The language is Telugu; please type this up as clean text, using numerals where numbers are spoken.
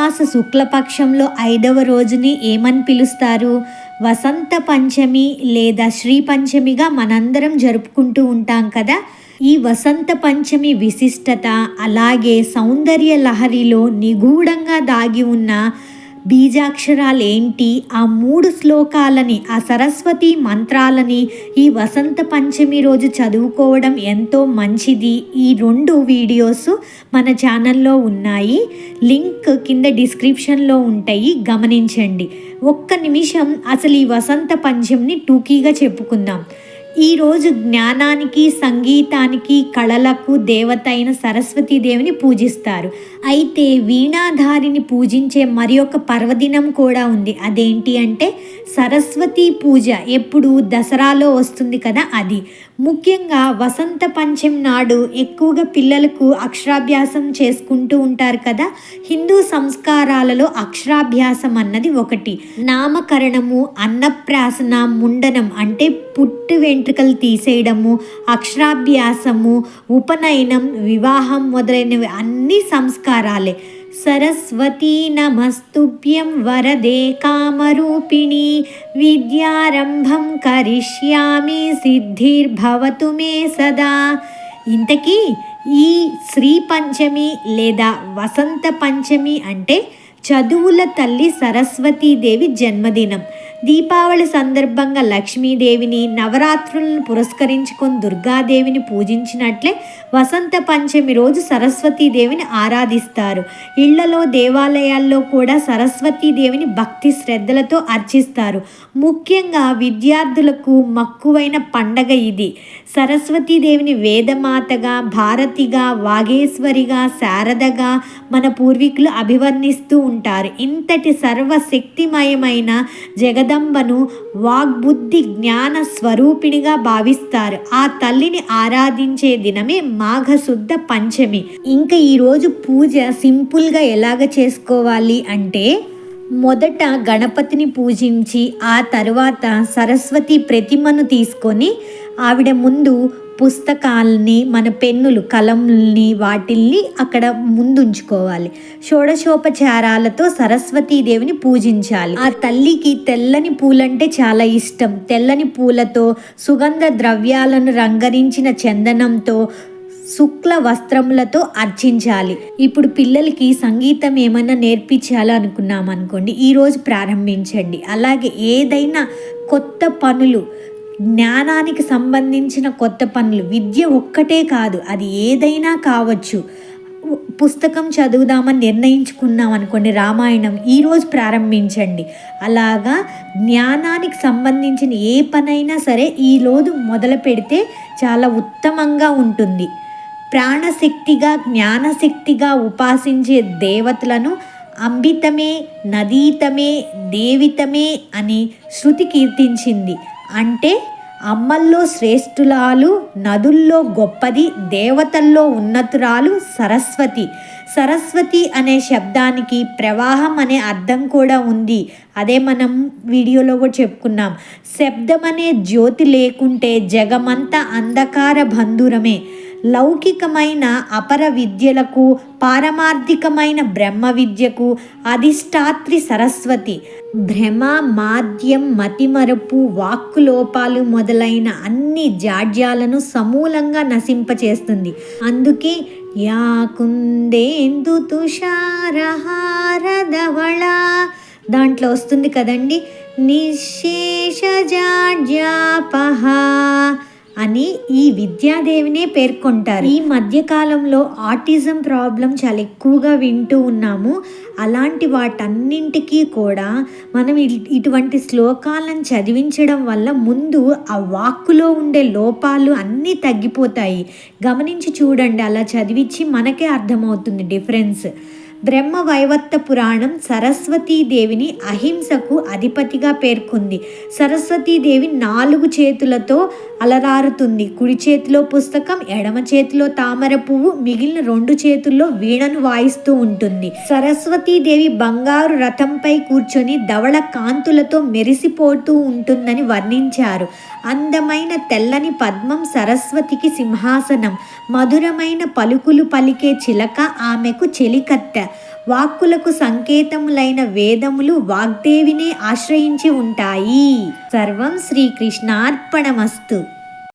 మాఘమాస శుక్లపక్షంలో 5వ రోజుని ఏమని పిలుస్తారు? వసంత పంచమి లేదా శ్రీ పంచమిగా మనందరం జరుపుకుంటూ ఉంటాం కదా. ఈ వసంత పంచమి విశిష్టత, అలాగే సౌందర్య లహరిలో నిగూఢంగా దాగి ఉన్న బీజాక్షరాలు ఏంటి, ఆ 3 శ్లోకాలని, ఆ సరస్వతి మంత్రాలని ఈ వసంత పంచమి రోజు చదువుకోవడం ఎంతో మంచిది. ఈ 2 వీడియోస్ మన ఛానల్లో ఉన్నాయి, లింక్ కింద డిస్క్రిప్షన్లో ఉంటాయి, గమనించండి. ఒక్క నిమిషం అసలు ఈ వసంత పంచమిని టూకీగా చెప్పుకుందాం. ఈరోజు జ్ఞానానికి, సంగీతానికి, కళలకు దేవత అయిన సరస్వతీదేవిని పూజిస్తారు. అయితే వీణాధారిని పూజించే మరి ఒక పర్వదినం కూడా ఉంది. అదేంటి అంటే సరస్వతీ పూజ. ఎప్పుడు? దసరాలో వస్తుంది కదా అది. ముఖ్యంగా వసంత పంచమి నాడు ఎక్కువగా పిల్లలకు అక్షరాభ్యాసం చేసుకుంటూ ఉంటారు కదా. హిందూ సంస్కారాలలో అక్షరాభ్యాసం అన్నది ఒకటి. నామకరణము, అన్నప్రాసన, ముండనం అంటే పుట్టు వెంట్రుకలు తీసేయడము, అక్షరాభ్యాసము, ఉపనయనం, వివాహం మొదలైనవి అన్ని సంస్కారాలే. సరస్వతీ నమస్తుభ్యం వరదే కామరూపిణి విద్యారంభం కరిష్యామి సిద్ధిర్భవతు మే సదా. ఇంతకీ ఈ శ్రీ పంచమి లేదా వసంత పంచమి అంటే చదువుల తల్లి సరస్వతీదేవి జన్మదినం. దీపావళి సందర్భంగా లక్ష్మీదేవిని, నవరాత్రులను పురస్కరించుకొని దుర్గాదేవిని పూజించినట్లే వసంత పంచమి రోజు సరస్వతీదేవిని ఆరాధిస్తారు. ఇళ్లలో, దేవాలయాల్లో కూడా సరస్వతీదేవిని భక్తి శ్రద్ధలతో అర్చిస్తారు. ముఖ్యంగా విద్యార్థులకు మక్కువైన పండగ ఇది. సరస్వతీదేవిని వేదమాతగా, భారతిగా, వాగేశ్వరిగా, శారదగా మన పూర్వీకులు అభివర్ణిస్తూ ఉంటారు. ఇంతటి సర్వశక్తిమయమైన జగదంబను వాగ్బుద్ధి జ్ఞాన స్వరూపిణిగా భావిస్తారు. ఆ తల్లిని ఆరాధించే దినమే మాఘశుద్ధ పంచమి. ఇంకా ఈరోజు పూజ సింపుల్గా ఎలాగ చేసుకోవాలి అంటే, మొదట గణపతిని పూజించి ఆ తర్వాత సరస్వతి ప్రతిమను తీసుకొని ఆవిడ ముందు పుస్తకాలని, మన పెన్నులు, కలంని, వాటిల్ని అక్కడ ముందుంచుకోవాలి. షోడశోపచారాలతో సరస్వతీదేవిని పూజించాలి. ఆ తల్లికి తెల్లని పూలంటే చాలా ఇష్టం. తెల్లని పూలతో, సుగంధ ద్రవ్యాలను రంగరించిన చందనంతో, శుక్ల వస్త్రములతో అర్చించాలి. ఇప్పుడు పిల్లలకి సంగీతం ఏమైనా నేర్పించాలనుకున్నాం అనుకోండి, ఈరోజు ప్రారంభించండి. అలాగే ఏదైనా కొత్త పనులు, జ్ఞానానికి సంబంధించిన కొత్త పనులు, విద్య ఒక్కటే కాదు, అది ఏదైనా కావచ్చు. పుస్తకం చదువుదామని నిర్ణయించుకున్నాం అనుకోండి, రామాయణం, ఈరోజు ప్రారంభించండి. అలాగా జ్ఞానానికి సంబంధించిన ఏ పనైనా సరే ఈరోజు మొదలు పెడితే చాలా ఉత్తమంగా ఉంటుంది. ప్రాణశక్తిగా, జ్ఞానశక్తిగా ఉపాసించే దేవతలను అంబితమే, నదీతమే, దేవితమే అని శృతి కీర్తించింది. అంటే అమ్మల్లో శ్రేష్ఠురాలు, నదుల్లో గొప్పది, దేవతల్లో ఉన్నతురాలు సరస్వతి. సరస్వతి అనే శబ్దానికి ప్రవాహం అనే అర్థం కూడా ఉంది. అదే మనం వీడియోలో కూడా చెప్పుకున్నాం. శబ్దం అనే జ్యోతి లేకుంటే జగమంతా అంధకార బంధురమే. లౌకికమైన అపర విద్యలకు, పారమార్థికమైన బ్రహ్మ విద్యకు అధిష్టాత్రి సరస్వతి. భ్రమ, మాద్యం, మతిమరపు, వాక్కులోపాలు మొదలైన అన్ని జాడ్యాలను సమూలంగా నశింపచేస్తుంది. అందుకే యా కుందేందు తుషారహారధవళ దాంట్లో వస్తుంది కదండి, నిశేష జాడ్యాపహ అని ఈ విద్యాదేవినే పేర్కొంటారు. ఈ మధ్యకాలంలో ఆటిజం ప్రాబ్లం చాలా ఎక్కువగా వింటూ ఉన్నాము. అలాంటి వాటన్నింటికీ కూడా మనం ఇటువంటి శ్లోకాలను చదివించడం వల్ల ముందు ఆ వాక్కులో ఉండే లోపాలు అన్నీ తగ్గిపోతాయి. గమనించి చూడండి, అలా చదివించి మనకే అర్థమవుతుంది డిఫరెన్స్. బ్రహ్మ వైవత్త పురాణం సరస్వతీదేవిని అహింసకు అధిపతిగా పేర్కొంది. సరస్వతీదేవి 4 చేతులతో అలరారుతుంది. కుడి చేతిలో పుస్తకం, ఎడమ చేతిలో తామర పువ్వు, మిగిలిన 2 చేతుల్లో వీణను వాయిస్తూ ఉంటుంది. సరస్వతీదేవి బంగారు రథంపై కూర్చొని ధవళ కాంతులతో మెరిసిపోతూ ఉంటుందని వర్ణించారు. అందమైన తెల్లని పద్మం సరస్వతికి సింహాసనం. మధురమైన పలుకులు పలికే చిలక ఆమెకు చెలికత్తె. వాక్కులకు సంకేతములైన వేదములు వాగ్దేవినే ఆశ్రయించి ఉంటాయి. సర్వం శ్రీకృష్ణార్పణమస్తు.